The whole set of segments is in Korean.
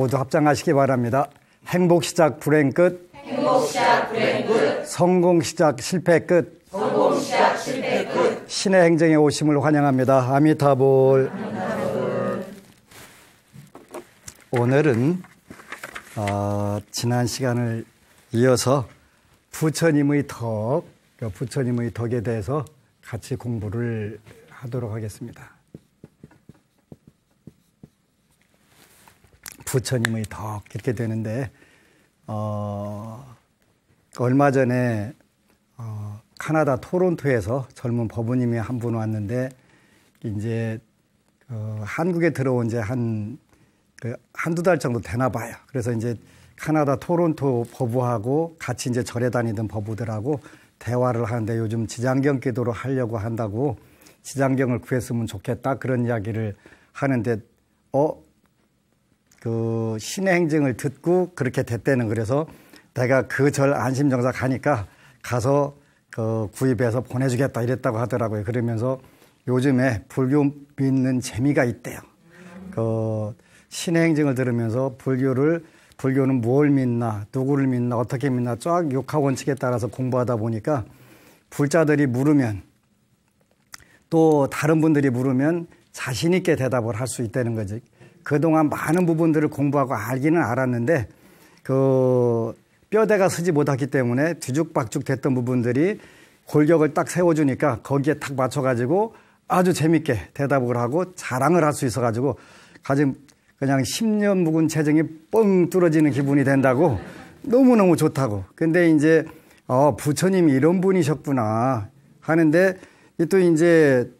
모두 합장하시기 바랍니다. 행복 시작 불행 끝. 행복 시작 불행 끝. 성공 시작 실패 끝. 성공 시작 실패 끝. 신의 행정에 오심을 환영합니다. 아미타불. 오늘은 지난 시간을 이어서 부처님의 덕에 대해서 같이 공부를 하도록 하겠습니다. 부처님의 덕 이렇게 되는데 얼마 전에 캐나다 토론토에서 젊은 법우님이 한 분 왔는데 이제 한국에 들어온 지 한두 달 정도 되나 봐요. 그래서 이제 캐나다 토론토 법우하고 같이 이제 절에 다니던 법우들하고 대화를 하는데 요즘 지장경 기도를 하려고 한다고 지장경을 구했으면 좋겠다 그런 이야기를 하는데 그 신의 행정을 듣고 그렇게 됐대는. 그래서 내가 그 절 안심정사 가니까 가서 구입해서 보내주겠다 이랬다고 하더라고요. 그러면서 요즘에 불교 믿는 재미가 있대요. 신의 행정을 들으면서 불교는 뭘 믿나, 누구를 믿나, 어떻게 믿나 쫙 육하 원칙에 따라서 공부하다 보니까 불자들이 물으면 또 다른 분들이 물으면 자신 있게 대답을 할 수 있다는 거지. 그동안 많은 부분들을 공부하고 알기는 알았는데 뼈대가 서지 못했기 때문에 뒤죽박죽 됐던 부분들이 골격을 딱 세워주니까 거기에 딱 맞춰가지고 아주 재밌게 대답을 하고 자랑을 할 수 있어가지고 그냥 10년 묵은 체정이 뻥 뚫어지는 기분이 된다고 너무너무 좋다고. 근데 이제 부처님이 이런 분이셨구나 하는데 또 이제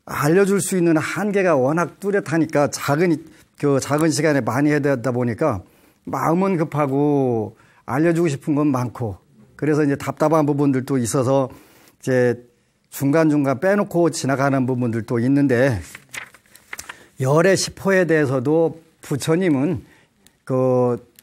알려줄 수 있는 한계가 워낙 뚜렷하니까 작은 시간에 많이 해야 되다 보니까 마음은 급하고 알려주고 싶은 건 많고 그래서 이제 답답한 부분들도 있어서 이제 중간중간 빼놓고 지나가는 부분들도 있는데 열의 10호에 대해서도 부처님은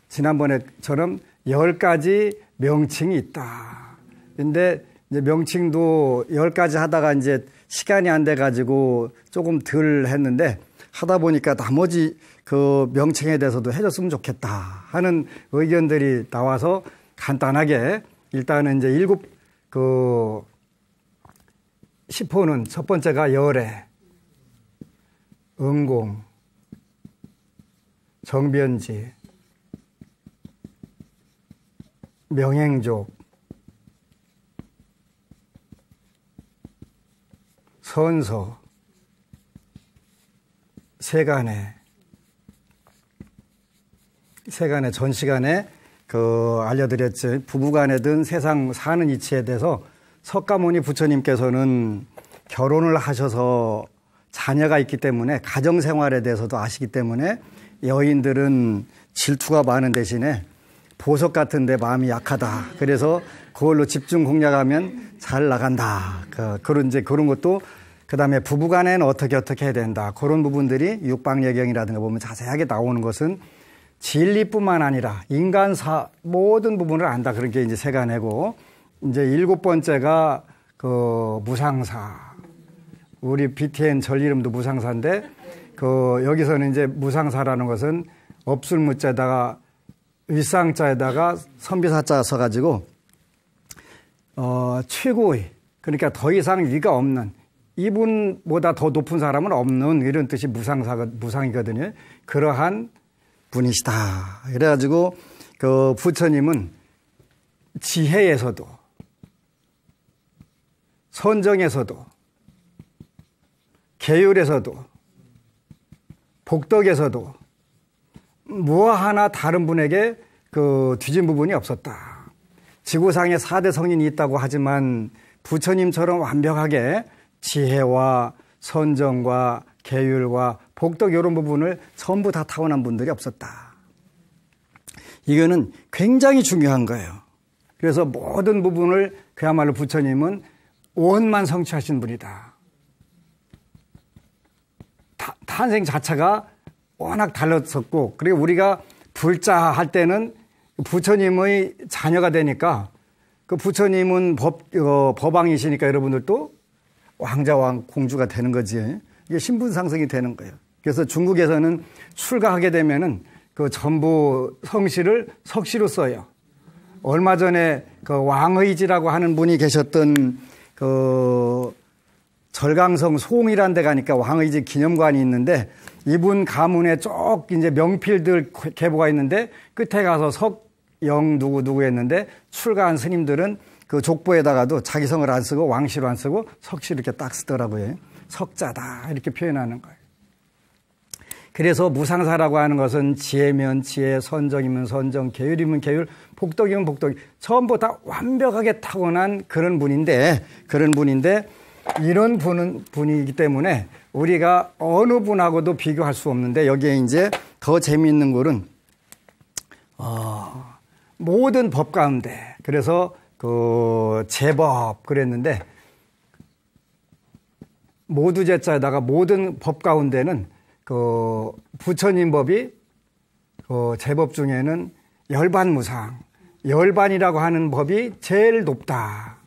지난번에처럼 10가지 명칭이 있다. 근데 이제 명칭도 10가지 하다가 이제 시간이 안 돼가지고 조금 덜 했는데 하다 보니까 나머지 그 명칭에 대해서도 해줬으면 좋겠다 하는 의견들이 나와서 간단하게 일단은 이제 10호는 첫 번째가 열애, 응공, 정변지, 명행족, 선서, 세간에 전 시간에 알려드렸죠. 부부간에든 세상 사는 이치에 대해서 석가모니 부처님께서는 결혼을 하셔서 자녀가 있기 때문에 가정생활에 대해서도 아시기 때문에 여인들은 질투가 많은 대신에 보석 같은데 마음이 약하다. 그래서 그걸로 집중 공략하면 잘 나간다. 그런 것도 그다음에 부부간에는 어떻게 해야 된다. 그런 부분들이 육방예경이라든가 보면 자세하게 나오는 것은 진리뿐만 아니라 인간사 모든 부분을 안다. 그런 게 이제 세간이고 이제 7번째가 무상사. 우리 BTN 절 이름도 무상사인데 여기서는 이제 무상사라는 것은 없을무자에다가 윗상자에다가 선비사자 써가지고 최고의 그러니까 더 이상 위가 없는 이분보다 더 높은 사람은 없는 이런 뜻이 무상이거든요. 그러한 분이시다. 그래가지고 부처님은 지혜에서도 선정에서도 계율에서도 복덕에서도 무하나 다른 분에게 뒤진 부분이 없었다. 지구상에 4대 성인이 있다고 하지만 부처님처럼 완벽하게 지혜와 선정과 계율과 복덕 이런 부분을 전부 다 타고난 분들이 없었다. 이거는 굉장히 중요한 거예요. 그래서 모든 부분을 그야말로 부처님은 원만 성취하신 분이다. 탄생 자체가 워낙 달랐었고 그리고 우리가 불자 할 때는 부처님의 자녀가 되니까 그 부처님은 법왕이시니까 여러분들도 왕자왕 공주가 되는 거지. 이게 신분 상승이 되는 거예요. 그래서 중국에서는 출가하게 되면은 그 전부 성씨를 석씨로 써요. 얼마 전에 그 왕의지라고 하는 분이 계셨던 그 절강성 소홍이라는 데 가니까 왕의지 기념관이 있는데 이분 가문에 쭉 이제 명필들 계보가 있는데 끝에 가서 석영 누구 했는데 출가한 스님들은 그 족보에다가도 자기 성을 안 쓰고 왕씨로 안 쓰고 석씨 이렇게 딱 쓰더라고요. 석자다 이렇게 표현하는 거예요. 그래서 무상사라고 하는 것은 지혜면 지혜, 선정이면 선정, 계율이면 계율, 복덕이면 복덕, 전부 다 완벽하게 타고난 그런 분인데 이런 분이기 때문에 우리가 어느 분하고도 비교할 수 없는데 여기에 이제 더 재미있는 것은 모든 법 가운데 그래서 그 제법 그랬는데 모두 제자에다가 모든 법 가운데는 그 부처님 법이 그 제법 중에는 열반무상, 열반이라고 하는 법이 제일 높다.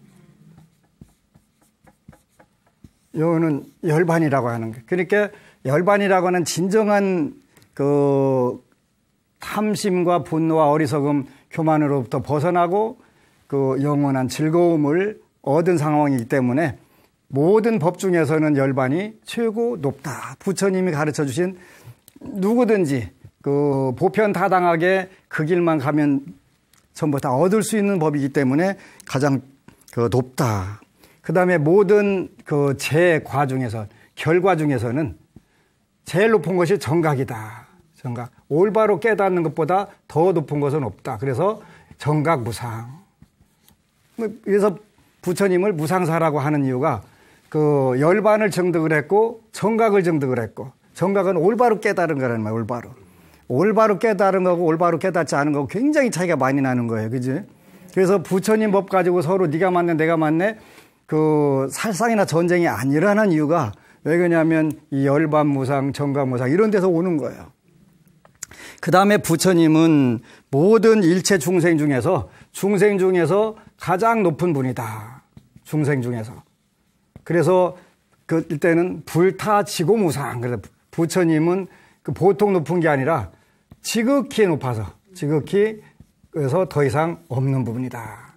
이거는 열반이라고 하는 거예요. 그러니까 열반이라고 하는 진정한 그 탐심과 분노와 어리석음, 교만으로부터 벗어나고 그 영원한 즐거움을 얻은 상황이기 때문에 모든 법 중에서는 열반이 최고 높다. 부처님이 가르쳐 주신 누구든지 그 보편다당하게 그 길만 가면 전부 다 얻을 수 있는 법이기 때문에 가장 그 높다. 그 다음에 모든 그 제과 중에서 결과 중에서는 제일 높은 것이 정각이다. 정각. 올바로 깨닫는 것보다 더 높은 것은 없다. 그래서 정각무상. 그래서 부처님을 무상사라고 하는 이유가 그 열반을 정득을 했고 정각을 정득을 했고 정각은 올바로 깨달은 거라는 말이에요. 올바로 깨달은 거고 올바로 깨닫지 않은 거고 굉장히 차이가 많이 나는 거예요. 그지? 그래서 부처님 법 가지고 서로 네가 맞네 내가 맞네 그 살상이나 전쟁이 안 일어나는 이유가 왜 그러냐면 이 열반무상 정각무상 이런 데서 오는 거예요. 그 다음에 부처님은 모든 일체 중생 중에서 가장 높은 분이다. 중생 중에서. 그래서 그 이때는 불타지고무상. 그래서 부처님은 그 보통 높은 게 아니라 지극히 높아서 지극히 그래서 더 이상 없는 부분이다.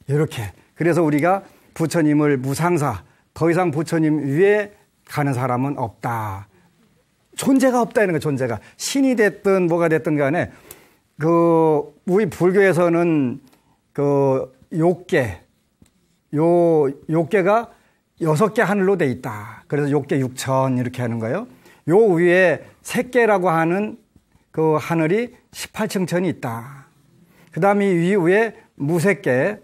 이렇게. 그래서 우리가 부처님을 무상사, 더 이상 부처님 위에 가는 사람은 없다. 존재가 없다 이런 거 존재가. 신이 됐든 뭐가 됐든 간에 그 우리 불교에서는 그 욕계 욕계가 6개 하늘로 돼 있다. 그래서 욕계 6천 이렇게 하는 거예요. 요 위에 색계라고 하는 그 하늘이 18층천이 있다. 그 다음에 이 위에 무색계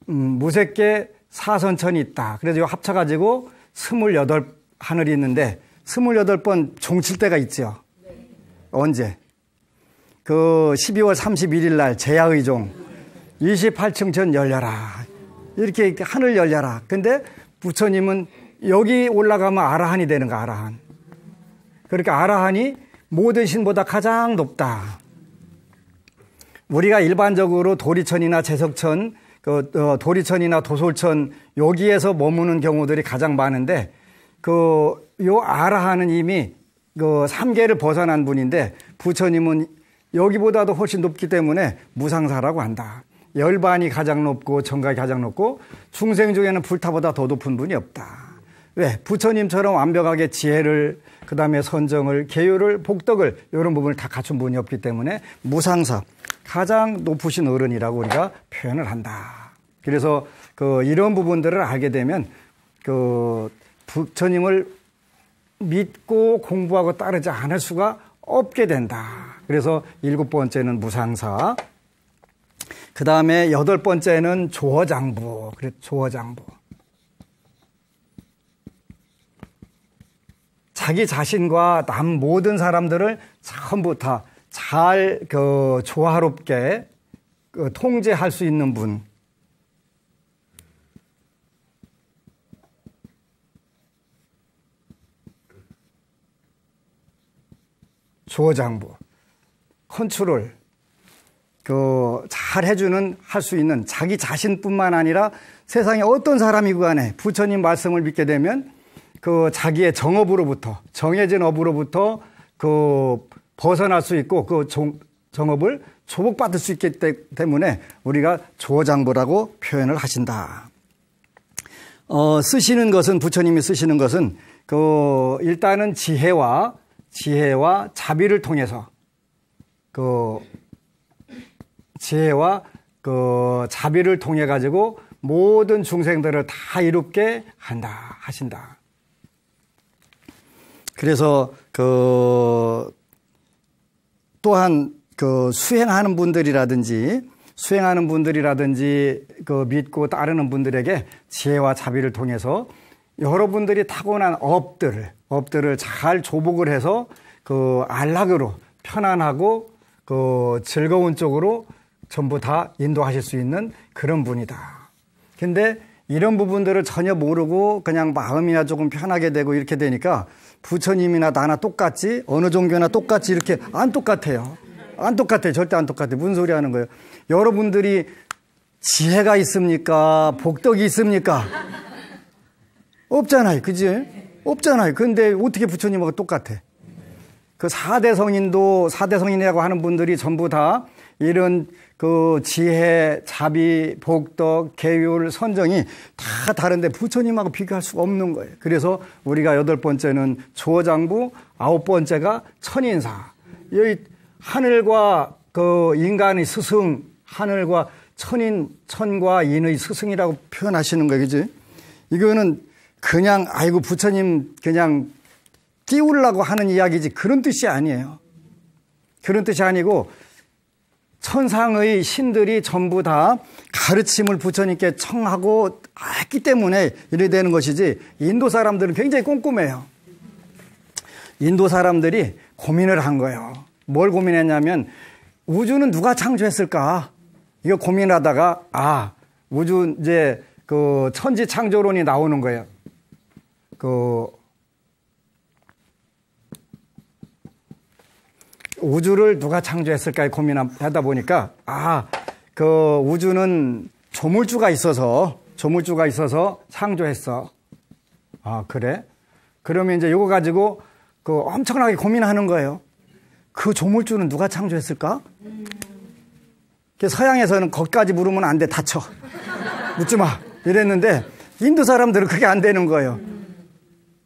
4선천이 있다. 그래서 요 합쳐가지고 28 하늘이 있는데 28번 종칠 때가 있죠. 언제? 그 12월 31일 날 제야의 종 28층천 열려라. 이렇게 하늘 열려라. 근데 부처님은 여기 올라가면 아라한이 되는 거야, 아라한. 그러니까 아라한이 모든 신보다 가장 높다. 우리가 일반적으로 도리천이나 제석천, 도리천이나 도솔천 여기에서 머무는 경우들이 가장 많은데 요 아라한은 이미 그 3계를 벗어난 분인데 부처님은 여기보다도 훨씬 높기 때문에 무상사라고 한다. 열반이 가장 높고 정각이 가장 높고 중생 중에는 불타보다 더 높은 분이 없다. 왜? 부처님처럼 완벽하게 지혜를 그다음에 선정을 계율을 복덕을 이런 부분을 다 갖춘 분이 없기 때문에 무상사 가장 높으신 어른이라고 우리가 표현을 한다. 그래서 이런 부분들을 알게 되면 부처님을 믿고 공부하고 따르지 않을 수가 없게 된다. 그래서 7번째는 무상사. 그 다음에 8번째는 조어장부. 그래, 조어장부. 자기 자신과 남 모든 사람들을 전부 다 잘 조화롭게 통제할 수 있는 분. 조어장부. 컨트롤. 잘 해주는, 할 수 있는 자기 자신뿐만 아니라 세상에 어떤 사람이고 간에 부처님 말씀을 믿게 되면 자기의 정업으로부터, 정해진 업으로부터 벗어날 수 있고 그 정업을 조복받을 수 있기 때문에 우리가 조장부라고 표현을 하신다. 쓰시는 것은, 부처님이 쓰시는 것은 일단은 지혜와 자비를 통해서 지혜와 자비를 통해 가지고 모든 중생들을 다 이롭게 하신다. 그래서 또한 수행하는 분들이라든지 믿고 따르는 분들에게 지혜와 자비를 통해서 여러분들이 타고난 업들을 잘 조복을 해서 안락으로 편안하고 즐거운 쪽으로 전부 다 인도하실 수 있는 그런 분이다. 근데 이런 부분들을 전혀 모르고 그냥 마음이나 조금 편하게 되고 이렇게 되니까 부처님이나 나나 똑같지, 어느 종교나 똑같이 이렇게 안 똑같아요. 안 똑같아요. 절대 안 똑같아요. 무슨 소리 하는 거예요? 여러분들이 지혜가 있습니까? 복덕이 있습니까? 없잖아요. 그지? 없잖아요. 근데 어떻게 부처님하고 똑같아? 그 4대 성인이라고 하는 분들이 전부 다 이런 지혜, 자비, 복덕, 계율, 선정이 다 다른데 부처님하고 비교할 수가 없는 거예요. 그래서 우리가 8번째는 조장부, 9번째가 천인사. 여기 하늘과 인간의 스승, 하늘과 천과 인의 스승이라고 표현하시는 거예요. 그지? 이거는 그냥 아이고 부처님 그냥 띄우려고 하는 이야기지 그런 뜻이 아니에요. 그런 뜻이 아니고 천상의 신들이 전부 다 가르침을 부처님께 청하고 했기 때문에 이래 되는 것이지, 인도 사람들은 굉장히 꼼꼼해요. 인도 사람들이 고민을 한 거예요. 뭘 고민했냐면 우주는 누가 창조했을까? 이거 고민하다가 우주 이제 천지 창조론이 나오는 거예요. 우주를 누가 창조했을까 고민하다 보니까 우주는 조물주가 있어서 창조했어. 그래? 그러면 이제 이거 가지고 엄청나게 고민하는 거예요. 그 조물주는 누가 창조했을까? 서양에서는 거기까지 물으면 안 돼, 다쳐. 묻지 마. 이랬는데 인도 사람들은 그게 안 되는 거예요.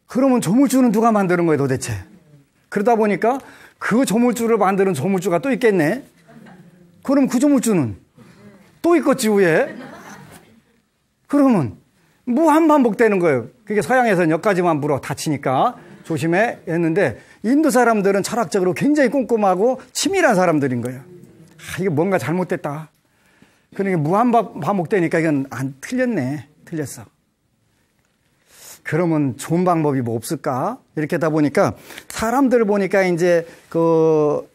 그러면 조물주는 누가 만드는 거예요, 도대체? 그러다 보니까 그 조물주를 만드는 조물주가 또 있겠네? 그럼 그 조물주는 또 있겠지, 위에? 그러면 무한반복되는 거예요. 그게 서양에서는 여기까지만 물어, 다치니까 조심해 했는데 인도 사람들은 철학적으로 굉장히 꼼꼼하고 치밀한 사람들인 거예요. 이게 뭔가 잘못됐다. 그러니까 무한반복되니까 이건 틀렸어. 그러면 좋은 방법이 뭐 없을까? 이렇게 하다 보니까 사람들 보니까 이제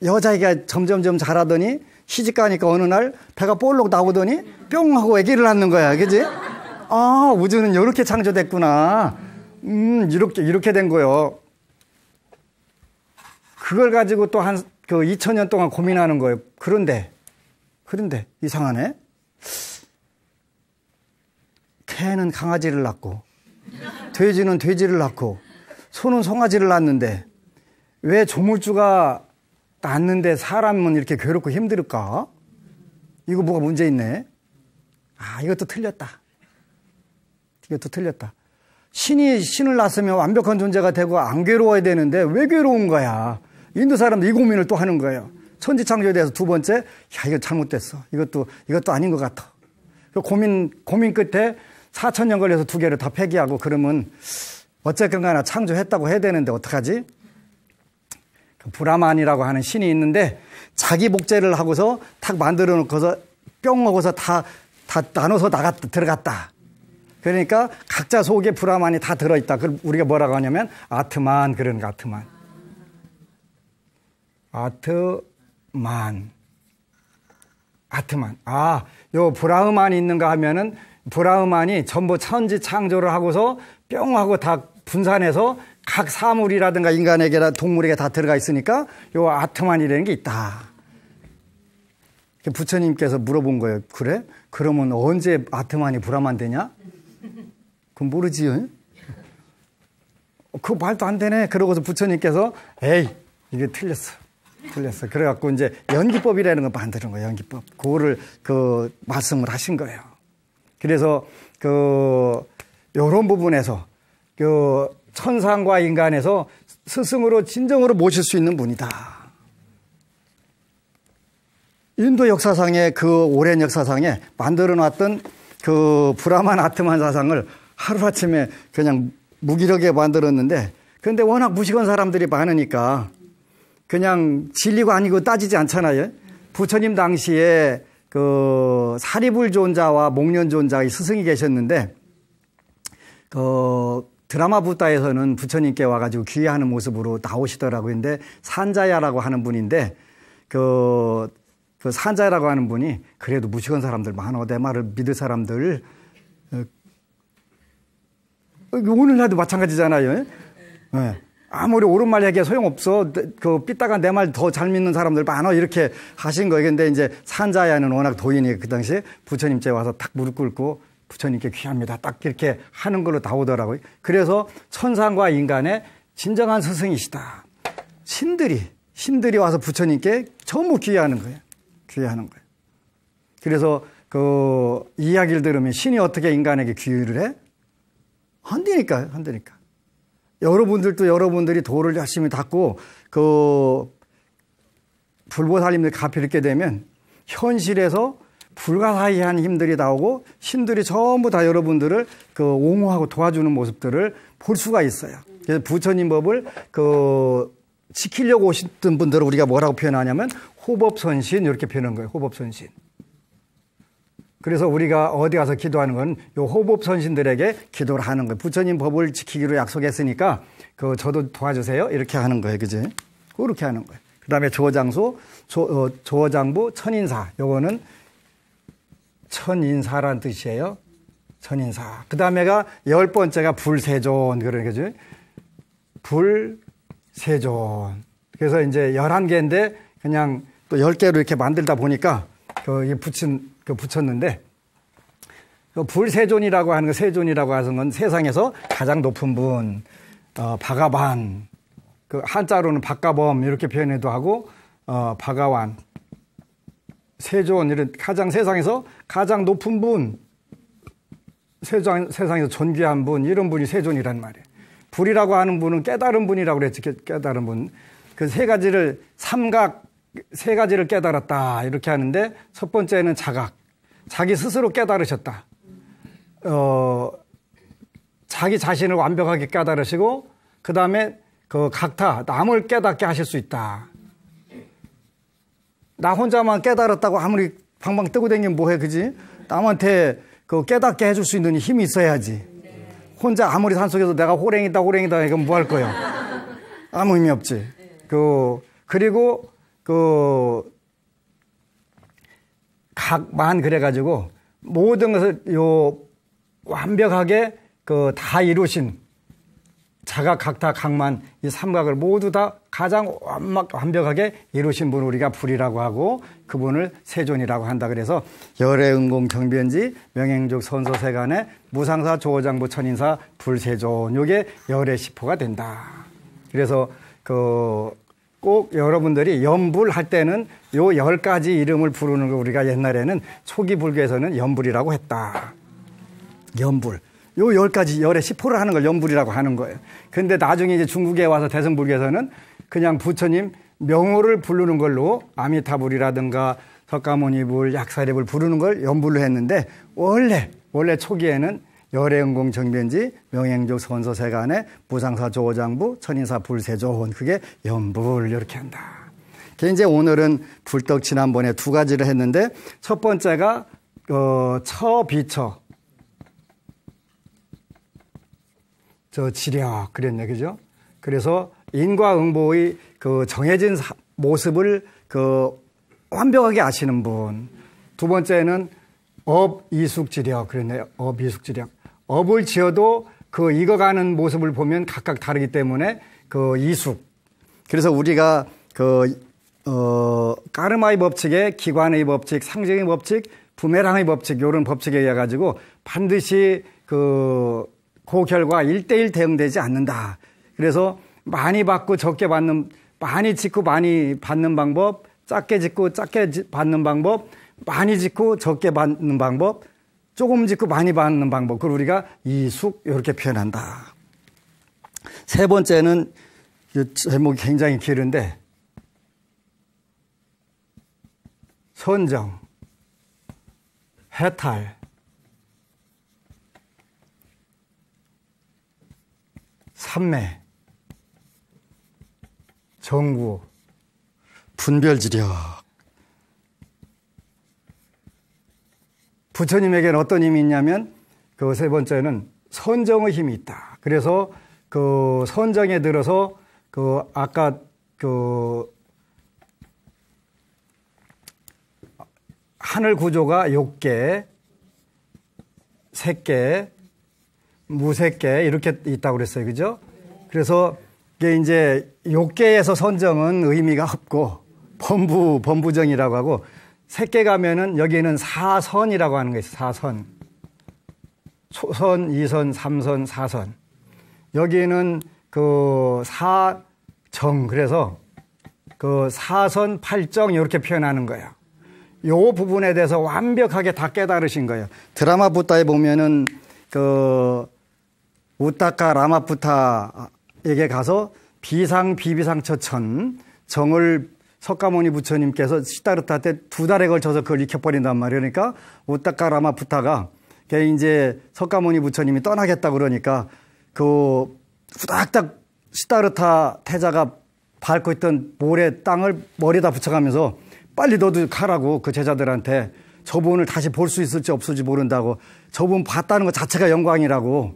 여자애가 점점점 자라더니 시집 가니까 어느 날 배가 볼록 나오더니 뿅 하고 아기를 낳는 거야. 그지? 우주는 이렇게 창조됐구나. 이렇게 된 거예요. 그걸 가지고 또 2000년 동안 고민하는 거예요. 그런데 이상하네. 개는 강아지를 낳고 돼지는 돼지를 낳고 소는 송아지를 낳는데 왜 조물주가 낳는데 사람은 이렇게 괴롭고 힘들까? 이거 뭐가 문제 있네. 이것도 틀렸다. 신을 낳았으면 완벽한 존재가 되고 안 괴로워야 되는데 왜 괴로운 거야? 인도 사람들 이 고민을 또 하는 거예요. 천지창조에 대해서 두 번째, 이거 잘못됐어. 이것도 아닌 것 같아. 고민 끝에 4000년 걸려서 두 개를 다 폐기하고 그러면 어쨌건 간에 창조했다고 해야 되는데 어떡하지? 브라만이라고 하는 신이 있는데 자기 복제를 하고서 탁 만들어 놓고서 뿅 하고서 다 나눠서 들어갔다. 그러니까 각자 속에 브라만이 다 들어있다. 그걸 우리가 뭐라고 하냐면 아트만, 그런 거, 아트만. 요 브라흐만이 있는가 하면은 브라흐만이 전부 천지 창조를 하고서 뿅 하고 다 분산해서 각 사물이라든가 인간에게나 동물에게 다 들어가 있으니까 요 아트만이라는 게 있다. 부처님께서 물어본 거예요. 그래? 그러면 언제 아트만이 브라만 되냐? 그건 모르지요. 그거 말도 안 되네. 그러고서 부처님께서 에이, 이게 틀렸어. 풀렸어. 그래갖고 이제 연기법이라는 걸 만드는 거예요. 연기법. 그거를 말씀을 하신 거예요. 그래서 요런 부분에서 천상과 인간에서 스승으로 진정으로 모실 수 있는 분이다. 인도 역사상에 오랜 역사상에 만들어 놨던 브라만 아트만 사상을 하루아침에 그냥 무기력에 만들었는데, 그런데 워낙 무식한 사람들이 많으니까 그냥 진리고 아니고 따지지 않잖아요. 부처님 당시에 사리불존자와 목련존자의 스승이 계셨는데, 드라마 부타에서는 부처님께 와가지고 귀의하는 모습으로 나오시더라고요. 근데 산자야라고 하는 분인데, 산자야라고 하는 분이 그래도 무식한 사람들 많아. 내 말을 믿을 사람들. 오늘날도 마찬가지잖아요. 네. 아무리 옳은 말 얘기해 소용없어. 삐딱한 내 말 더 잘 믿는 사람들 많아. 이렇게 하신 거예요. 근데 이제 산자야는 워낙 도인이 그 당시에 부처님께 와서 딱 무릎 꿇고 부처님께 귀합니다. 딱 이렇게 하는 걸로 나오더라고요. 그래서 천상과 인간의 진정한 스승이시다. 신들이 와서 부처님께 전부 귀의하는 거예요. 귀의하는 거예요. 그래서 이야기를 들으면 신이 어떻게 인간에게 귀의를 해? 안 되니까요. 안 되니까. 여러분들이 도를 열심히 닦고 불보살님들 가필 있게 되면 현실에서 불가사의한 힘들이 나오고 신들이 전부 다 여러분들을 옹호하고 도와주는 모습들을 볼 수가 있어요. 그래서 부처님 법을 지키려고 오셨던 분들을 우리가 뭐라고 표현하냐면 호법선신 이렇게 표현한 거예요. 호법선신. 그래서 우리가 어디 가서 기도하는 건 요 호법선신들에게 기도를 하는 거예요. 부처님 법을 지키기로 약속했으니까 저도 도와주세요. 이렇게 하는 거예요. 그지? 그렇게 하는 거예요. 그 다음에 조어장부, 천인사. 요거는 천인사란 뜻이에요. 천인사. 그 다음에가 10번째가 불세존. 그런 거죠. 불세존. 그래서 이제 11개인데 그냥 또 10개로 이렇게 만들다 보니까 붙였는데, 불세존이라고 하는 거, 세존이라고 하는 건 세상에서 가장 높은 분, 바가반, 한자로는 박가범 이렇게 표현해도 하고, 바가완, 세존, 이런 세상에서 가장 높은 분, 세상에서 존귀한 분, 이런 분이 세존이란 말이에요. 불이라고 하는 분은 깨달은 분이라고 그랬지, 깨달은 분. 그 세 가지를 세 가지를 깨달았다 이렇게 하는데, 첫 번째는 자기 스스로 깨달으셨다. 자기 자신을 완벽하게 깨달으시고, 그 다음에 각타 남을 깨닫게 하실 수 있다. 나 혼자만 깨달았다고 아무리 방방 뜨고 다니면 뭐해, 그지? 남한테 깨닫게 해줄 수 있는 힘이 있어야지. 혼자 아무리 산속에서 내가 호랭이다 이건 뭐 할 거야? 아무 의미 없지. 그리고 각만 그래가지고 모든 것을 완벽하게 다 이루신 자각, 각타, 각만 이 삼각을 모두 다 가장 완벽하게 이루신 분을 우리가 불이라고 하고, 그분을 세존이라고 한다. 그래서 열애응공 경변지 명행족 선서세간의 무상사 조어장부 천인사 불세존, 요게 열애 10호가 된다. 그래서 꼭 여러분들이 염불 할 때는 요 10가지 이름을 부르는 거, 우리가 옛날에는 초기 불교에서는 염불이라고 했다. 염불. 요 10가지 열의 10호를 하는 걸 염불이라고 하는 거예요. 근데 나중에 이제 중국에 와서 대승불교에서는 그냥 부처님 명호를 부르는 걸로 아미타불이라든가 석가모니불, 약사리불 부르는 걸 염불로 했는데, 원래 초기에는 열애응공 정변지 명행족 선서세간의 무상사 조어장부 천인사 불세존, 그게 염불 이렇게 한다. 이제 오늘은 불떡 지난번에 2가지를 했는데, 첫 번째가 처비처 지력 그랬네, 그죠? 그래서 인과응보의 정해진 모습을 완벽하게 아시는 분. 두 번째는 업이숙지력 그랬네요. 업이숙지력. 업을 지어도 익어가는 모습을 보면 각각 다르기 때문에 이숙. 그래서 우리가 까르마의 법칙에 기관의 법칙, 상징의 법칙, 부메랑의 법칙, 이런 법칙에 의해 가지고 반드시 그 결과 1대1 대응되지 않는다. 그래서 많이 받고 적게 받는 많이 짓고 많이 받는 방법, 작게 짓고 작게 받는 방법, 많이 짓고 적게 받는 방법, 조금 짓고 많이 받는 방법. 그걸 우리가 이숙 이렇게 표현한다. 세 번째는 제목이 굉장히 길은데 선정, 해탈, 삼매, 정구, 분별지력. 부처님에게는 어떤 힘이 있냐면 그 세 번째는 선정의 힘이 있다. 그래서 그 선정에 들어서 그 아까 그 하늘 구조가 6개, 색계, 무색계 이렇게 있다고 그랬어요. 그죠? 그래서 이게 이제 6개에서 선정은 의미가 없고 범부정이라고 하고 색계 가면은 여기는 사선이라고 하는 거 있어요. 사선. 초선, 2선, 3선, 4선. 여기는 그 사정. 그래서 그 사선, 팔정 이렇게 표현하는 거예요. 요 부분에 대해서 완벽하게 다 깨달으신 거예요. 드라마 부타에 보면은 그 우타카 라마푸타에게 가서 비상, 비비상, 처천 정을 석가모니 부처님께서 시다르타한테 2달에 걸쳐서 그걸 익혀버린단 말이에요. 그러니까 우타카 라마푸타가 이제 석가모니 부처님이 떠나겠다 그러니까 그 후닥닥 시다르타 태자가 밟고 있던 모래 땅을 머리에다 붙여가면서 빨리 너도 가라고 그 제자들한테 저분을 다시 볼 수 있을지 없을지 모른다고 저분 봤다는 것 자체가 영광이라고.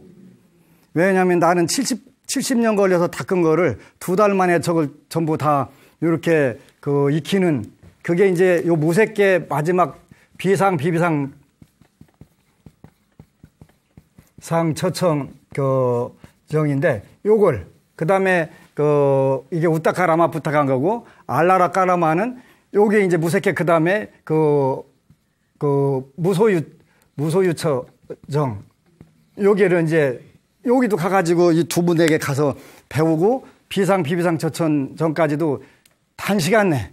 왜냐하면 나는 70년 걸려서 닦은 거를 2달 만에 저걸 전부 다 이렇게 그 익히는 그게 이제 요 무색계 마지막 비상, 비비상, 상처청 그 정인데 요걸 그 다음에 그 이게 우타카 라마푸타가 한 거고 알라라 까라마는 요게 이제 무색계 그 다음에 그 무소유처정 여기를 이제 여기도 가가지고 이 두 분에게 가서 배우고 비상, 비비상, 처천 전까지도 단시간 내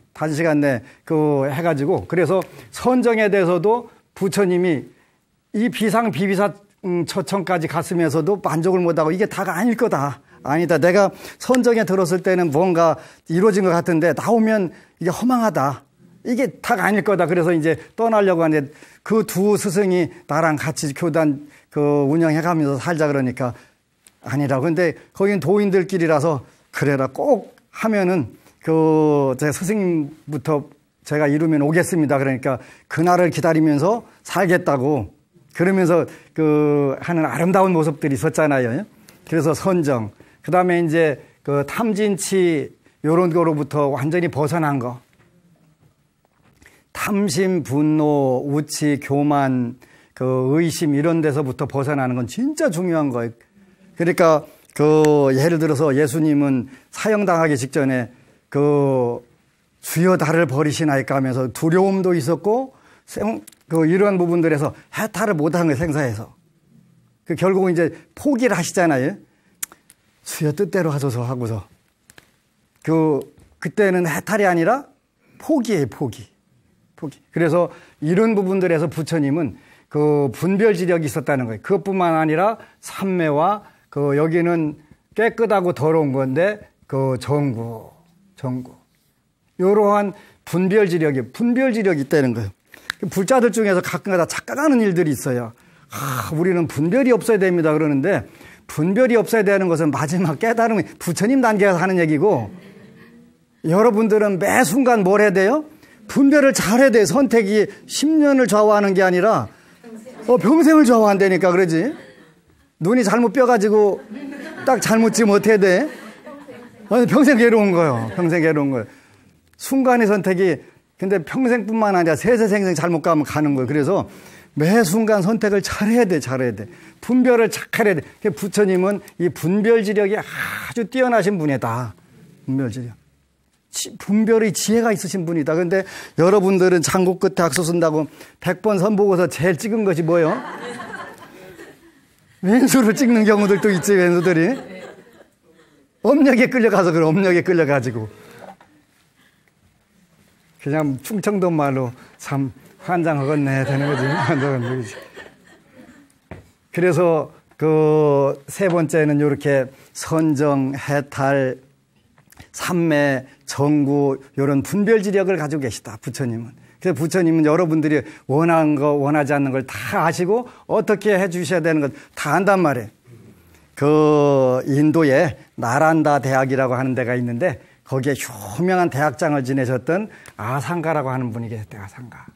그 해가지고 그래서 선정에 대해서도 부처님이 이 비상, 비비상, 처천까지 갔으면서도 만족을 못하고 이게 다가 아닐 거다. 아니다. 내가 선정에 들었을 때는 뭔가 이루어진 것 같은데 나오면 이게 허망하다. 이게 다가 아닐 거다. 그래서 이제 떠나려고 하는데 그 두 스승이 나랑 같이 교단 그 운영해가면서 살자 그러니까 아니라고. 근데 거긴 도인들끼리라서 그래라 꼭 하면은 그 제 스승님부터 제가 이루면 오겠습니다. 그러니까 그날을 기다리면서 살겠다고 그러면서 그 하는 아름다운 모습들이 있었잖아요. 그래서 선정. 그 다음에 이제 그 탐진치 요런 거로부터 완전히 벗어난 거. 탐심, 분노, 우치, 교만, 그 의심 이런 데서부터 벗어나는 건 진짜 중요한 거예요. 그러니까 그 예를 들어서 예수님은 사형당하기 직전에 그 주여 나를 버리시나이까 하면서 두려움도 있었고 그 이러한 부분들에서 해탈을 못한 거예요. 생사에서. 그 결국은 이제 포기를 하시잖아요. 주여 뜻대로 하소서 하고서 그때는 해탈이 아니라 포기예요. 포기. 그래서 이런 부분들에서 부처님은 그 분별지력이 있었다는 거예요. 그것뿐만 아니라 삼매와 그 여기는 깨끗하고 더러운 건데 그 정구. 이러한 분별지력이 있다는 거예요. 불자들 중에서 가끔가다 착각하는 일들이 있어요. 우리는 분별이 없어야 됩니다. 그러는데 분별이 없어야 되는 것은 마지막 깨달음이 부처님 단계에서 하는 얘기고 여러분들은 매 순간 뭘 해야 돼요? 분별을 잘해야 돼요. 선택이 10년을 좌우하는 게 아니라 평생을 좌우한다니까 그러지. 눈이 잘못 뼈가지고 딱 잘못 지면 어떻게 돼? 평생 괴로운 거예요. 순간의 선택이 근데 평생뿐만 아니라 세세생생 잘못 가면 가는 거예요. 그래서 매 순간 선택을 잘해야 돼. 분별을 착해야 돼. 부처님은 이 분별지력이 아주 뛰어나신 분이다. 분별의 지혜가 있으신 분이다. 근데 여러분들은 장고 끝에 악수 쓴다고 100번 선보고서 제일 찍은 것이 뭐예요? 왼수를 찍는 경우들도 있지. 왼수들이. 업력에 끌려가서 그래. 업력에 끌려가지고. 그냥 충청도 말로 참 환장하겠네 되는 거지. 환장하는 거지. 그래서 그 세 번째는 이렇게 선정, 해탈, 삼매, 정구 이런 분별지력을 가지고 계시다. 부처님은. 그래서 부처님은 여러분들이 원하는 거 원하지 않는 걸 다 아시고 어떻게 해 주셔야 되는 것 다 안단 말이에요. 그 인도에 나란다 대학이라고 하는 데가 있는데 거기에 유명한 대학장을 지내셨던 아상가라고 하는 분이 계셨대요. 아상가.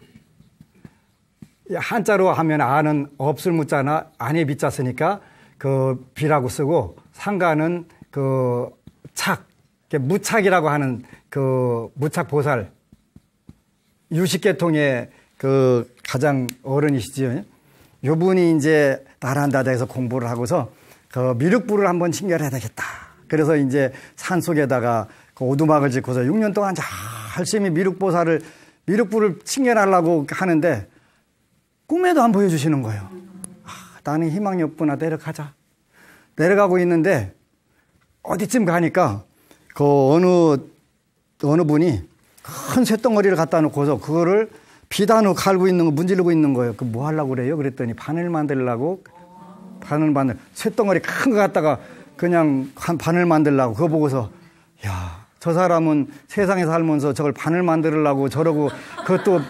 한자로 하면 아는 없을 무자나 안에 비자 쓰니까 그 비라고 쓰고 상가는 그 착, 무착이라고 하는 그 무착보살 유식계통의 그 가장 어른이시지요. 요분이 이제 나란다대에서 공부를 하고서 그 미륵불을 한번 칭결해야 되겠다. 그래서 이제 산 속에다가 그 오두막을 짓고서 6년 동안 열심히 미륵불을 칭결하려고 하는데 꿈에도 안 보여주시는 거예요. 나는 희망이 없구나. 내려가자. 내려가고 있는데 어디쯤 가니까 그 어느 분이 큰 쇳덩어리를 갖다 놓고서 그거를 비단으로 갈고 있는 거 문지르고 있는 거예요. 그 뭐 하려고 그래요? 그랬더니 바늘 만들려고 쇳덩어리 큰 거 갖다가 그냥 바늘 만들려고 그거 보고서 야, 저 사람은 세상에 살면서 저걸 바늘 만들려고 저러고 그것도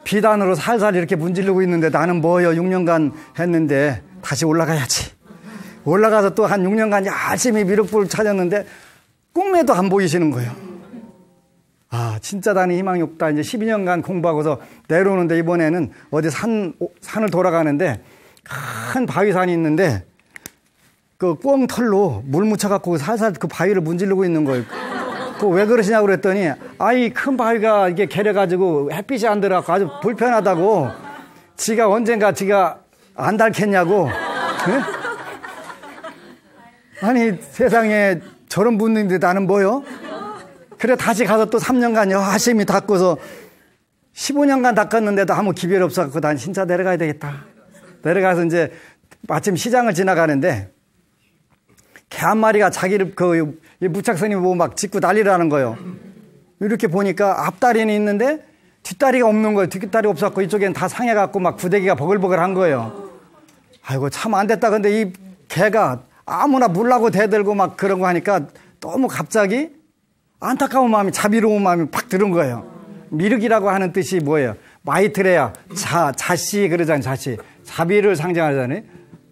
비단으로 살살 이렇게 문지르고 있는데 나는 뭐요? 6년간 했는데 다시 올라가야지. 올라가서 또 한 6년간 열심히 미륵불을 찾았는데 꿈에도 안 보이시는 거예요. 아, 진짜 나는 희망이 없다. 이제 12년간 공부하고서 내려오는데 이번에는 어디 산을 돌아가는데 큰 바위산이 있는데 그 꽁털로 물 묻혀갖고 살살 그 바위를 문지르고 있는 거예요. 그 왜 그러시냐고 그랬더니 아이 큰 바위가 이게 개려가지고 햇빛이 안 들어가고 아주 불편하다고 지가 언젠가 지가 안 닳겠냐고. 네? 아니 세상에 저런 분인데 나는 뭐요? 그래 다시 가서 또 3년간 열심히 닦고서 15년간 닦았는데도 아무 기별 없어갖고 난 진짜 내려가야 되겠다. 내려가서 이제 마침 시장을 지나가는데 개 한 마리가 자기를 그 무착스님 보고 막 짖고 난리라는 거예요. 이렇게 보니까 앞다리는 있는데 뒷다리가 없는 거예요. 뒷다리 없었고 이쪽엔 다 상해갖고 막 구데기가 버글버글한 거예요. 아이고 참 안 됐다. 근데 이 개가 아무나 물라고 대들고 막 그런 거 하니까 너무 갑자기 안타까운 마음이 자비로운 마음이 팍 들은 거예요. 미륵이라고 하는 뜻이 뭐예요? 마이트레야 자씨 그러잖아요. 자씨 자비를 상징하잖아요.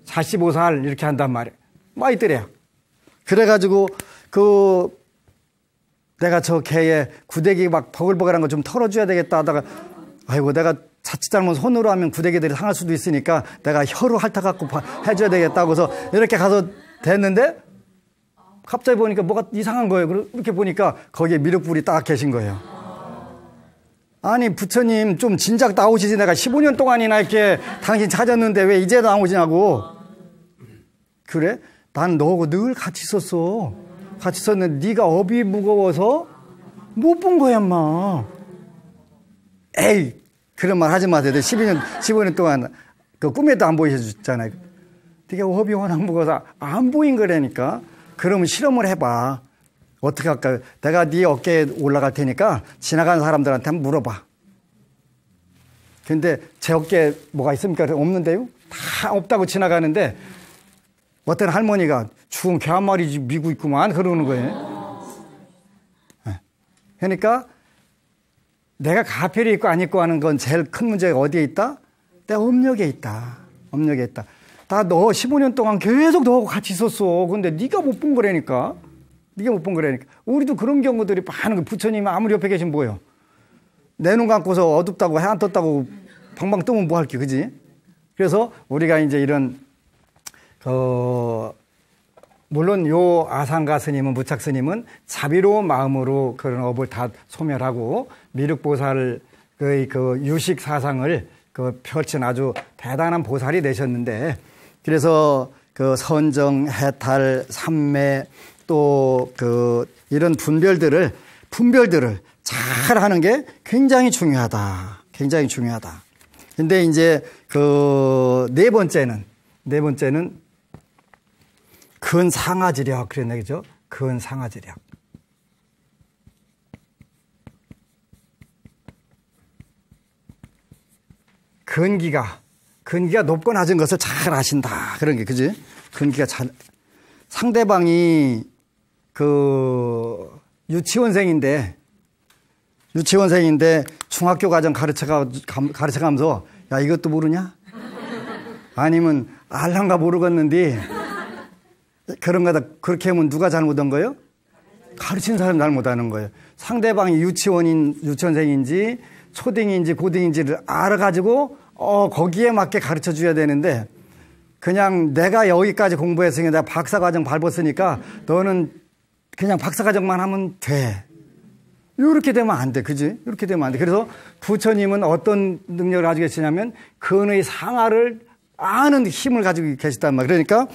자씨보살 이렇게 한단 말이에요. 마이트레야. 그래가지고 내가 저 개의 구데기 막 버글버글한 거 좀 털어줘야 되겠다 하다가 아이고 내가 자칫 잘못 손으로 하면 구데기들이 상할 수도 있으니까 내가 혀로 핥아갖고 해줘야 되겠다고 해서 이렇게 가서 됐는데 갑자기 보니까 뭐가 이상한 거예요. 이렇게 보니까 거기에 미륵불이 딱 계신 거예요. 아니 부처님 좀 진작 나오시지 내가 15년 동안이나 이렇게 당신 찾았는데 왜 이제 나오시냐고. 그래? 난 너하고 늘 같이 있었어. 같이 있었는데 네가 업이 무거워서 못 본 거야 인마. 에이 그런 말 하지 마세요. 15년 동안 그 꿈에도 안 보이셨잖아요. 네가 업이 워낙 무거워서 안 보인 거라니까. 그러면 실험을 해봐. 어떻게 할까? 내가 네 어깨에 올라갈 테니까 지나가는 사람들한테 한번 물어봐. 근데 제 어깨에 뭐가 있습니까? 없는데요? 다 없다고 지나가는데 어떤 할머니가 죽은 개 한 마리 미고 있구만 그러는 거예요. 그러니까 내가 가필이 있고 안 있고 하는 건 제일 큰 문제가 어디에 있다? 내 업력에 있다. 업력에 있다. 나 너 15년 동안 계속 너하고 같이 있었어. 근데 네가 못 본 거라니까. 네가 못 본 거라니까. 우리도 그런 경우들이 많은 거. 부처님이 아무리 옆에 계시면 뭐예요? 내 눈 감고서 어둡다고 해 안 떴다고 방방 뜨면 뭐 할게, 그지? 그래서 우리가 이제 이런 물론 요 아상가 스님은 무착 스님은 자비로운 마음으로 그런 업을 다 소멸하고 미륵보살 그 유식 사상을 그 펼친 아주 대단한 보살이 되셨는데 그래서 그 선정, 해탈, 삼매 또 그 이런 분별들을 잘 하는 게 굉장히 중요하다. 굉장히 중요하다. 근데 이제 그 네 번째는 근상하지력 그랬네, 그죠? 근상하지력. 근기가 높고 낮은 것을 잘 아신다. 그런 게, 그지? 근기가 상대방이 유치원생인데 중학교 과정 가르쳐가면서 야, 이것도 모르냐? 아니면 알란가 모르겠는데 그런 거다. 그렇게 하면 누가 잘못한 거예요? 가르친 사람이 잘못하는 거예요. 상대방이 유치원생인지 초딩인지 고딩인지를 알아가지고 거기에 맞게 가르쳐 줘야 되는데 그냥 내가 여기까지 공부했으니까 내가 박사과정 밟았으니까 너는 그냥 박사과정만 하면 돼. 이렇게 되면 안 돼. 그지? 이렇게 되면 안 돼. 그래서 부처님은 어떤 능력을 가지고 계시냐면 근의 상하를 아는 힘을 가지고 계시단 말이에요. 그러니까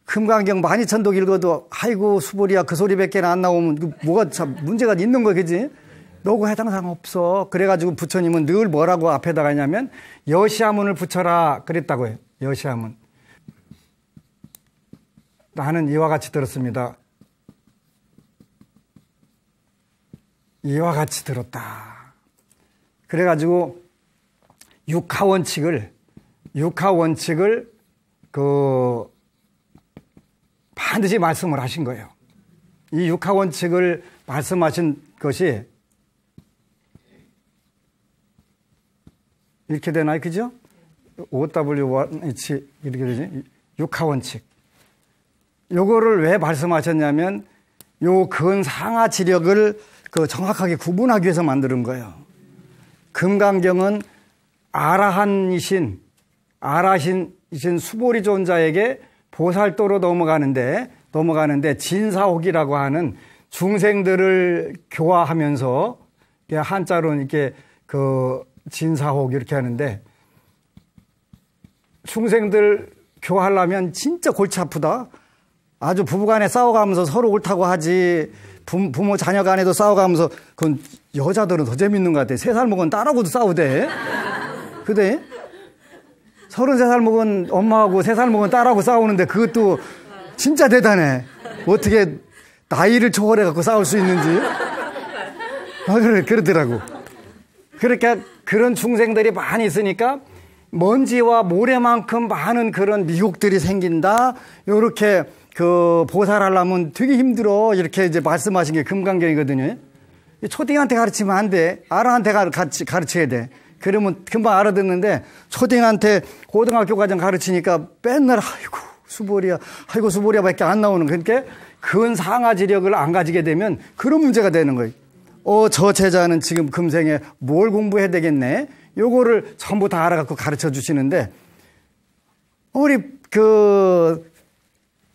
금강경 만이천독 읽어도 아이고 수보리야 그 소리밖에 안 나오면 뭐가 참 문제가 있는 거야. 그지? 너고 해당 사항 없어. 그래가지고 부처님은 늘 뭐라고 앞에다가 하냐면 여시아문을 붙여라 그랬다고 해요. 여시아문. 나는 이와 같이 들었습니다. 이와 같이 들었다. 그래가지고 육하원칙을 반드시 말씀을 하신 거예요. 이 육하원칙을 말씀하신 것이 이렇게 되나요? 그죠? OW1H 이렇게 되지? 육하원칙. 요거를 왜 말씀하셨냐면 요 근상하 지력을 정확하게 구분하기 위해서 만드는 거예요. 금강경은 아라한이신 수보리존자에게 보살도로 넘어가는데 진사옥이라고 하는 중생들을 교화하면서 한자로는 이렇게 진사옥 이렇게 하는데 중생들 교화하려면 진짜 골치 아프다. 아주 부부간에 싸워가면서 서로 옳다고 하지 부모 자녀 간에도 싸워가면서 그건 여자들은 더 재밌는 것 같아. 3살 먹은 딸하고도 싸우대. 그래? 33살 먹은 엄마하고 3살 먹은 딸하고 싸우는데 그것도 진짜 대단해. 어떻게 나이를 초월해갖고 싸울 수 있는지. 그러더라고. 그러니까 그런 중생들이 많이 있으니까 먼지와 모래만큼 많은 그런 미혹들이 생긴다. 요렇게 보살하려면 되게 힘들어. 이렇게 이제 말씀하신 게 금강경이거든요. 초딩한테 가르치면 안 돼. 아라한테 가르쳐야 돼. 그러면 금방 알아듣는데 초딩한테 고등학교 과정 가르치니까 맨날 아이고 수보리야 밖에 안 나오는. 그러니까 근상하 지력을 안 가지게 되면 그런 문제가 되는 거예요. 저 제자는 지금 금생에 뭘 공부해야 되겠네. 요거를 전부 다 알아갖고 가르쳐 주시는데 우리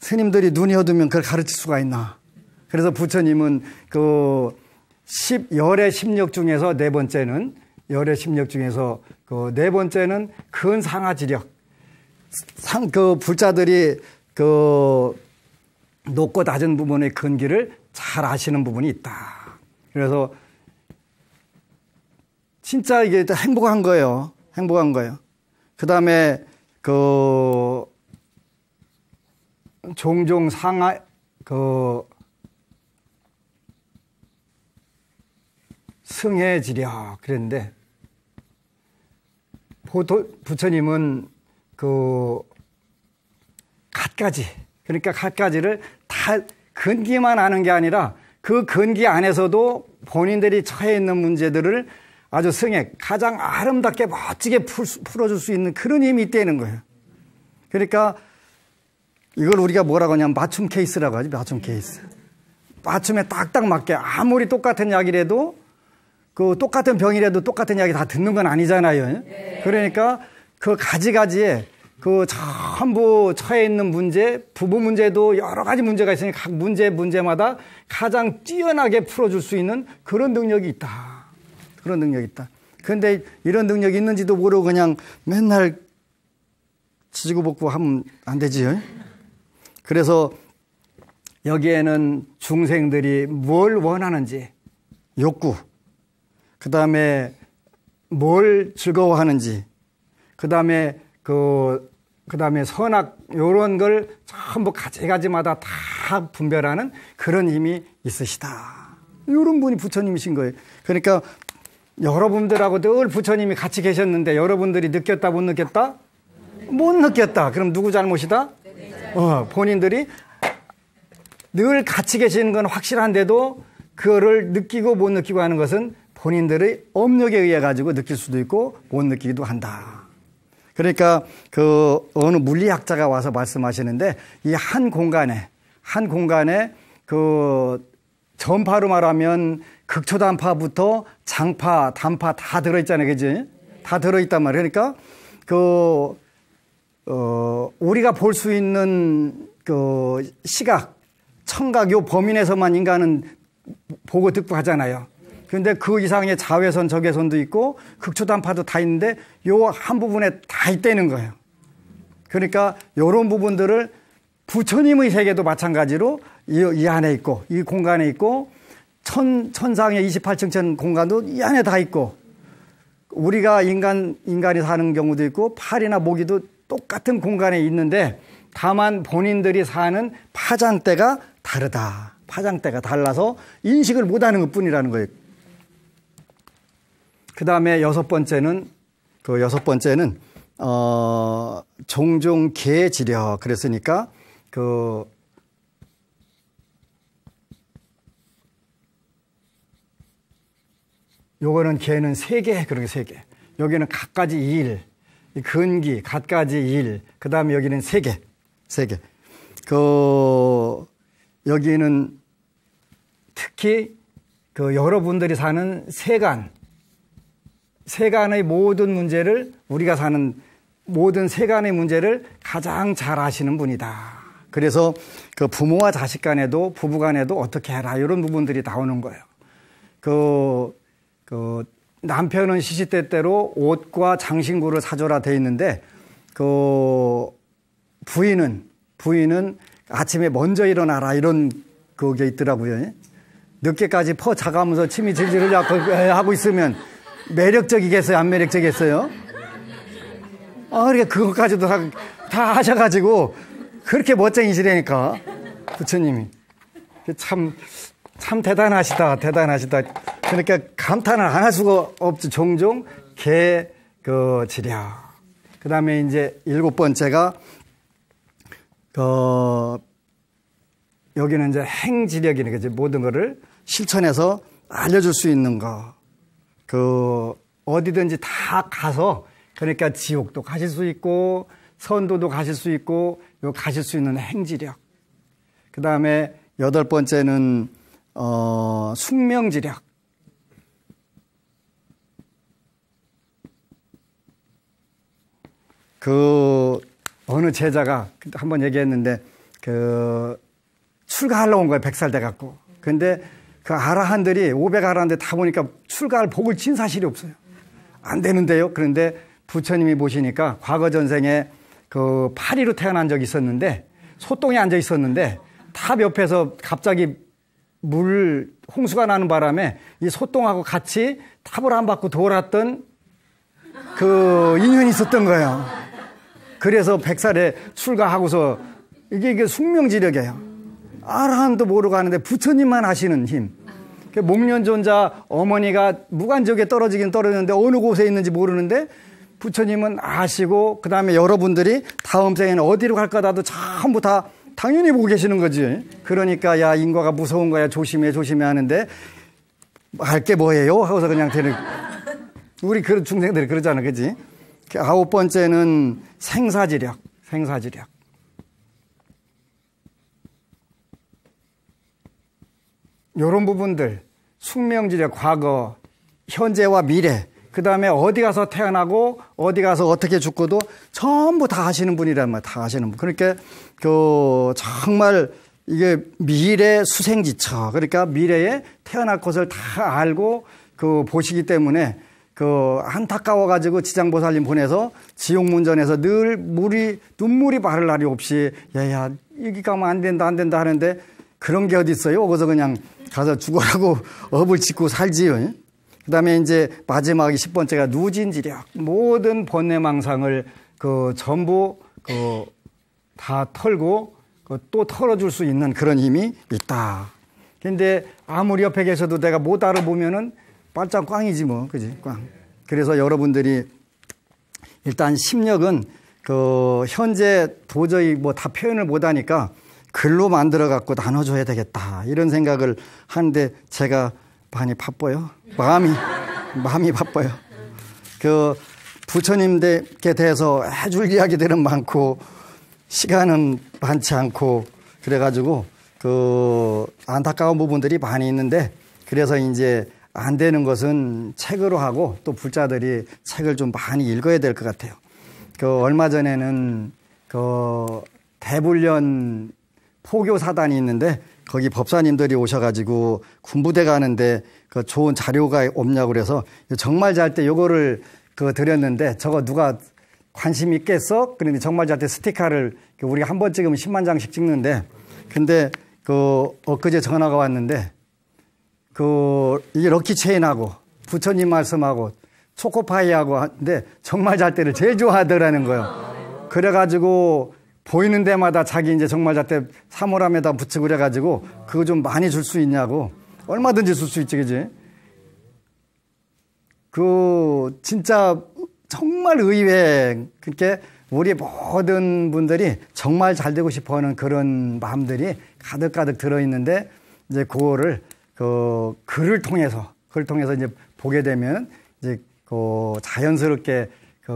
스님들이 눈이 어두면 그걸 가르칠 수가 있나. 그래서 부처님은 열의 십력 중에서 네 번째는 근상하 지력. 불자들이 높고 낮은 부분의 근기를 잘 아시는 부분이 있다. 그래서 진짜 이게 행복한 거예요. 그 다음에 종종 승해지려 그랬는데 부처님은 갖가지를 다 근기만 아는 게 아니라 그 근기 안에서도 본인들이 처해 있는 문제들을 아주 가장 아름답게 멋지게 풀어줄 수 있는 그런 힘이 있다는 거예요. 그러니까 이걸 우리가 뭐라고 하냐면 맞춤 케이스라고 하지. 맞춤 케이스. 맞춤에 딱딱 맞게 아무리 똑같은 약이라도 똑같은 병이라도 똑같은 약이 다 듣는 건 아니잖아요. 그러니까 가지가지에 전부 처해 있는 문제, 부부 문제도 여러 가지 문제가 있으니 각 문제마다 가장 뛰어나게 풀어줄 수 있는 그런 능력이 있다. 그런데 이런 능력이 있는지도 모르고 그냥 맨날 지지고 볶고 하면 안 되지요. 그래서 여기에는 중생들이 뭘 원하는지, 욕구, 그 다음에 뭘 즐거워하는지, 그 다음에 선악, 요런 걸 전부 가지가지마다 다 분별하는 그런 힘이 있으시다. 요런 분이 부처님이신 거예요. 그러니까 여러분들하고 늘 부처님이 같이 계셨는데 여러분들이 느꼈다 못 느꼈다? 못 느꼈다. 그럼 누구 잘못이다? 본인들이 늘 같이 계시는 건 확실한데도 그거를 느끼고 못 느끼고 하는 것은 본인들의 업력에 의해 가지고 느낄 수도 있고 못 느끼기도 한다. 그러니까 그 어느 물리학자가 와서 말씀하시는데 이 한 공간에 그 전파로 말하면 극초단파부터 장파, 단파 다 들어있잖아요. 그지? 다 들어있단 말이에요. 그러니까 우리가 볼 수 있는 그 시각, 청각 요 범위 내에서만 인간은 보고 듣고 하잖아요. 그런데 그 이상의 자외선, 적외선도 있고 극초단파도 다 있는데 요 한 부분에 다 있다는 거예요. 그러니까 요런 부분들을 부처님의 세계도 마찬가지로 이 안에 있고 이 공간에 있고 천상의 28층천 공간도 이 안에 다 있고 우리가 인간이 사는 경우도 있고 팔이나 모기도 똑같은 공간에 있는데 다만 본인들이 사는 파장대가 다르다. 파장대가 달라서 인식을 못하는 것뿐이라는 거예요. 그 다음에 여섯 번째는 종종 개지려 그랬으니까 요거는 개는 세 개, 그런 게 세 개. 여기는 갖가지 일, 근기, 갖가지 일. 그 다음에 여기는 세 개. 여기는 특히 여러분들이 사는 세간의 모든 문제를 우리가 사는 모든 세간의 문제를 가장 잘 아시는 분이다. 그래서 그 부모와 자식 간에도 부부 간에도 어떻게 해라 이런 부분들이 나오는 거예요. 남편은 시시때때로 옷과 장신구를 사줘라 돼 있는데 부인은 아침에 먼저 일어나라 이런 그게 있더라고요. 늦게까지 자가면서 침이 질질 하고 있으면 매력적이겠어요? 안 매력적이겠어요? 그러니까 그것까지도 다 하셔가지고 그렇게 멋쟁이시라니까 부처님이 참 대단하시다. 그러니까 감탄을 안 할 수가 없죠. 종종 지려. 그 다음에 이제 일곱 번째가 여기는 이제 행지력이네. 그죠? 모든 거를 실천해서 알려줄 수 있는 거. 어디든지 다 가서 그러니까 지옥도 가실 수 있고 선도도 가실 수 있고 가실 수 있는 행지력. 그 다음에 여덟 번째는 숙명지력. 어느 제자가 한번 얘기했는데 출가하려고 온 거예요. 100살 돼갖고. 근데 아라한들이 500아라한데 다 보니까 출가할 복을 진 사실이 없어요. 안 되는데요. 그런데 부처님이 보시니까 과거 전생에 파리로 태어난 적이 있었는데 소똥에 앉아 있었는데 탑 옆에서 갑자기 홍수가 나는 바람에 이 소똥하고 같이 탑을 안 받고 돌았던 인연이 있었던 거예요. 그래서 100살에 출가하고서 이게 숙명지력이에요. 아라한도 모르고 하는데 부처님만 아시는 힘. 목련존자 어머니가 무간지옥에 떨어지긴 떨어졌는데 어느 곳에 있는지 모르는데 부처님은 아시고 그 다음에 여러분들이 다음 생에는 어디로 갈 거다도 전부 다 당연히 보고 계시는 거지. 그러니까 야 인과가 무서운 거야 조심해 하는데 할 게 뭐예요? 하고서 그냥 되는 우리 그런 중생들이 그러잖아. 그지? 아홉 번째는 생사지력. 요런 부분들 숙명지력 과거 현재와 미래 그 다음에 어디 가서 태어나고 어디 가서 어떻게 죽고도 전부 다 하시는 분이란 말이야. 다 하시는 분. 그러니까 정말 이게 미래 수생지처 그러니까 미래에 태어날 것을 다 알고 보시기 때문에 안타까워가지고 지장보살님 보내서 지옥문전에서 늘 눈물이 마를 날이 없이 야 여기 가면 안 된다 하는데 그런 게 어디 있어요? 거기서 그냥 가서 죽어라고 업을 짓고 살지요. 그 다음에 이제 마지막이 10번째가 누진지력. 모든 번뇌망상을 전부 다 털고 또 털어줄 수 있는 그런 힘이 있다. 근데 아무리 옆에 계셔도 내가 못 알아보면은 빨짱 꽝이지 뭐, 그지? 꽝. 그래서 여러분들이 일단 심력은 현재 도저히 뭐 다 표현을 못하니까 글로 만들어 갖고 나눠줘야 되겠다 이런 생각을 하는데 제가 많이 바빠요. 마음이 바빠요. 부처님께 대해서 해줄 이야기들은 많고 시간은 많지 않고 그래가지고 안타까운 부분들이 많이 있는데 그래서 이제 안 되는 것은 책으로 하고 또 불자들이 책을 좀 많이 읽어야 될 것 같아요. 얼마 전에는 대불련 포교사단이 있는데 거기 법사님들이 오셔가지고 군부대 가는데 좋은 자료가 없냐고 그래서 정말 잘 때 요거를 드렸는데 저거 누가 관심 있겠어? 그런데 정말 잘 때 스티커를 우리가 한 번 찍으면 10만 장씩 찍는데 근데 엊그제 전화가 왔는데 이게 럭키 체인하고 부처님 말씀하고 초코파이하고 하는데 정말 잘 때를 제일 좋아하더라는 거예요. 그래가지고 보이는 데마다 자기 이제 정말 잘 때 사물함에다 붙이고 그래가지고 그거 좀 많이 줄 수 있냐고. 얼마든지 줄 수 있지, 그지? 진짜 정말 의외. 그렇게 우리 모든 분들이 정말 잘 되고 싶어 하는 그런 마음들이 가득가득 들어있는데 이제 그거를 글을 통해서 이제 보게 되면 이제 자연스럽게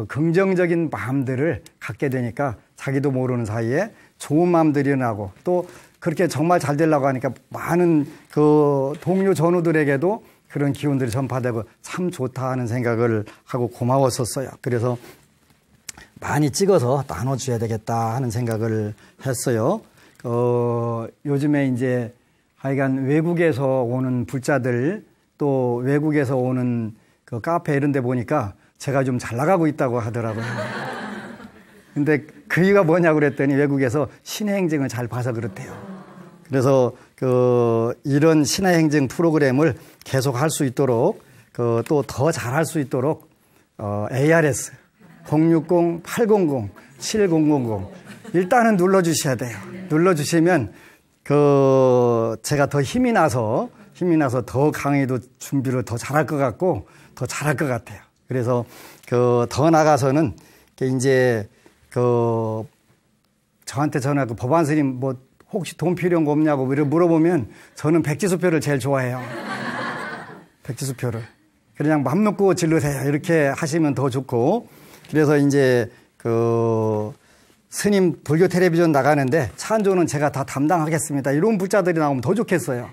긍정적인 마음들을 갖게 되니까 자기도 모르는 사이에 좋은 마음들이 나고 또 그렇게 정말 잘 되려고 하니까 많은 동료 전우들에게도 그런 기운들이 전파되고 참 좋다 하는 생각을 하고 고마웠었어요. 그래서 많이 찍어서 나눠줘야 되겠다 하는 생각을 했어요. 요즘에 이제 하여간 외국에서 오는 불자들 또 외국에서 오는 카페 이런 데 보니까 제가 좀 잘 나가고 있다고 하더라고요. 근데 그 이유가 뭐냐고 그랬더니 외국에서 신의 행정을 잘 봐서 그렇대요. 그래서 이런 신의 행정 프로그램을 계속 할 수 있도록 또 더 잘할 수 있도록 ARS 060-800-7000 일단은 눌러주셔야 돼요. 눌러주시면 제가 더 힘이 나서 더 강의도 준비를 더 잘할 것 같고 더 잘할 것 같아요. 그래서 더 나가서는 이제 저한테 전화하고 법안 스님 뭐 혹시 돈 필요한 거 없냐고 물어보면 저는 백지수표를 제일 좋아해요. 백지수표를. 그냥 맘 놓고 질르세요. 이렇게 하시면 더 좋고. 그래서 이제 스님 불교 텔레비전 나가는데 찬조는 제가 다 담당하겠습니다. 이런 불자들이 나오면 더 좋겠어요.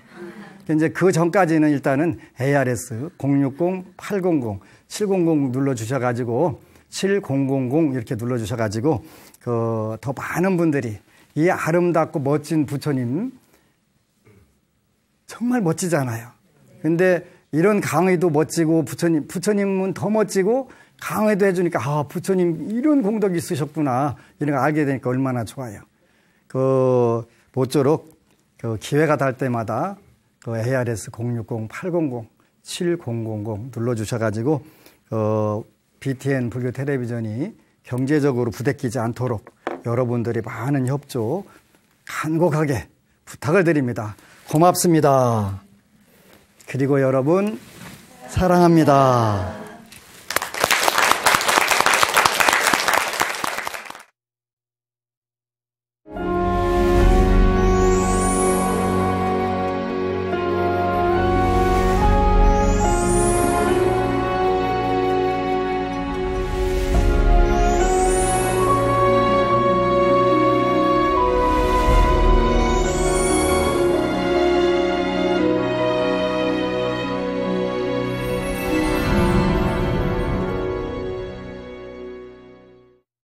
이제 그 전까지는 일단은 ARS 060-800-700 눌러주셔가지고 7000 이렇게 눌러주셔가지고 더 많은 분들이 이 아름답고 멋진 부처님 정말 멋지잖아요. 근데 이런 강의도 멋지고 부처님은 더 멋지고 강의도 해주니까 부처님 이런 공덕이 있으셨구나 이런 거 알게 되니까 얼마나 좋아요. 모쪼록 기회가 될 때마다 ARS 060-800-7000 눌러주셔가지고 BTN 불교 텔레비전이 경제적으로 부대끼지 않도록 여러분들이 많은 협조 간곡하게 부탁을 드립니다. 고맙습니다. 그리고 여러분 사랑합니다.